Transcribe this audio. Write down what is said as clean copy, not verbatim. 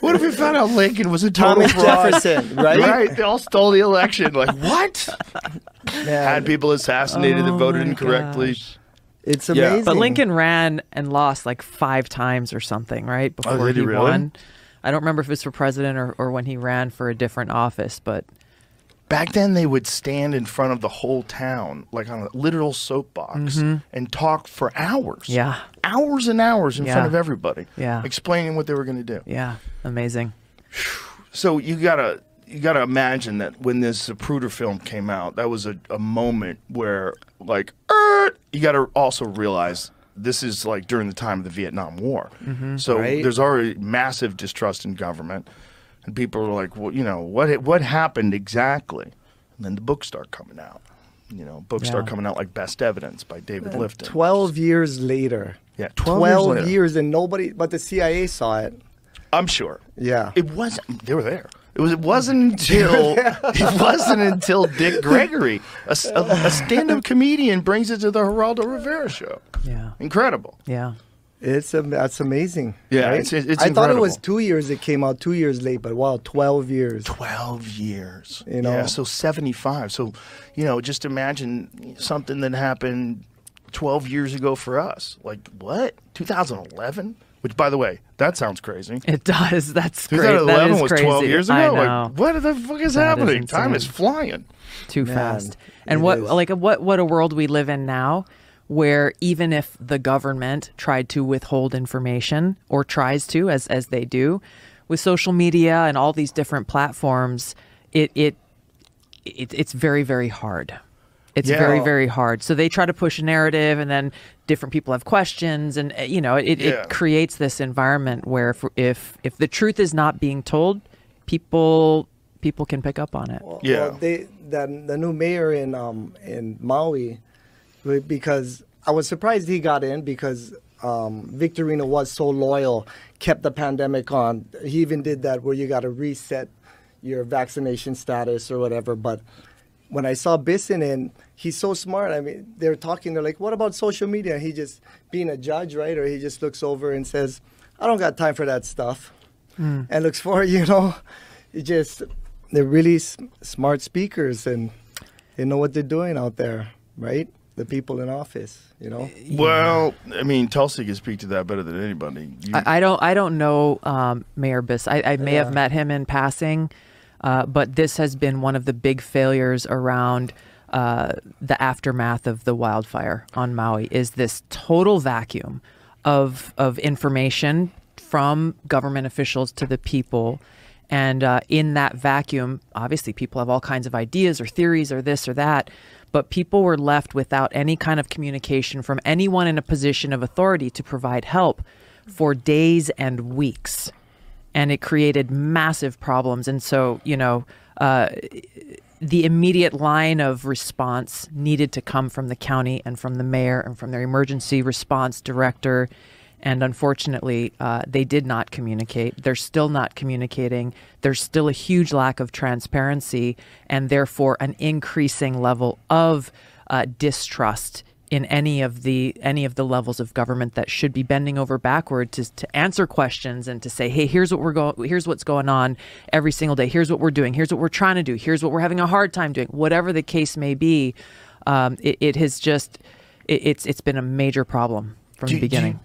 What if we found out Lincoln was a total Thomas fraud? Jefferson, right? Right, they all stole the election. Like, what? Had people assassinated that voted incorrectly. Gosh. It's amazing. But Lincoln ran and lost like 5 times or something, right? Before did he really? won. I don't remember if it was for president or when he ran for a different office, but Back then, they would stand in front of the whole town, like on a literal soapbox, and talk for hours. Yeah. Hours and hours in front of everybody. Yeah. Explaining what they were going to do. yeah, amazing. So you gotta imagine that when this Zapruder film came out, that was a moment where, like, you gotta also realize this is like during the time of the Vietnam War. So there's already massive distrust in government. And people are like, well, you know, what happened exactly? And then the books start coming out. You know, books start coming out like Best Evidence by David Lifton. 12 years later. Yeah, 12 years and nobody but the CIA saw it. I'm sure. Yeah. It wasn't. They were there. It wasn't until Dick Gregory, a stand-up comedian, brings it to the Geraldo Rivera show. Yeah. Incredible. Yeah. That's amazing. Yeah, right? it's I incredible. thought it was 2 years. It came out 2 years late, but wow, 12 years. 12 years. You know? Yeah, so 75. So, you know, just imagine something that happened 12 years ago for us. Like, what? 2011? Which, by the way, that sounds crazy. It does. That's great. 2011 That is was crazy. 12 years ago? I know. Like, what the fuck is That is happening? Time is insane. flying. Too Man, fast. And it what is. what a world we live in now, where even if the government tried to withhold information or tries to, as they do, with social media and all these different platforms, it's very, very hard. It's very, very hard. So they try to push a narrative, and then different people have questions, and you know, it creates this environment where if the truth is not being told, people can pick up on it. Well, the new mayor in Maui, because I was surprised he got in because Victorino was so loyal, kept the pandemic on. He even did that where you got to reset your vaccination status or whatever. But when I saw Bisson in, he's so smart. I mean, they're talking. They're like, "What about social media?" He just being a judge, right? Or he just looks over and says, "I don't got time for that stuff," and looks for they're really smart speakers and they know what they're doing out there, right? The people in office, you know. Well, I mean, Tulsi can speak to that better than anybody. I don't know Mayor Biss. I may have met him in passing, but this has been one of the big failures around the aftermath of the wildfire on Maui. Is this total vacuum of information from government officials to the people. And in that vacuum, obviously people have all kinds of ideas or theories or this or that, but people were left without any kind of communication from anyone in a position of authority to provide help for days and weeks. And it created massive problems. And so, you know, the immediate line of response needed to come from the county and from the mayor and from their emergency response director. And unfortunately, they did not communicate. They're still not communicating. There's still a huge lack of transparency and therefore an increasing level of distrust in any of the levels of government that should be bending over backward to answer questions and to say, hey, here's what's going on every single day. Here's what we're doing. Here's what we're trying to do. Here's what we're having a hard time doing. Whatever the case may be, it's been a major problem from the beginning.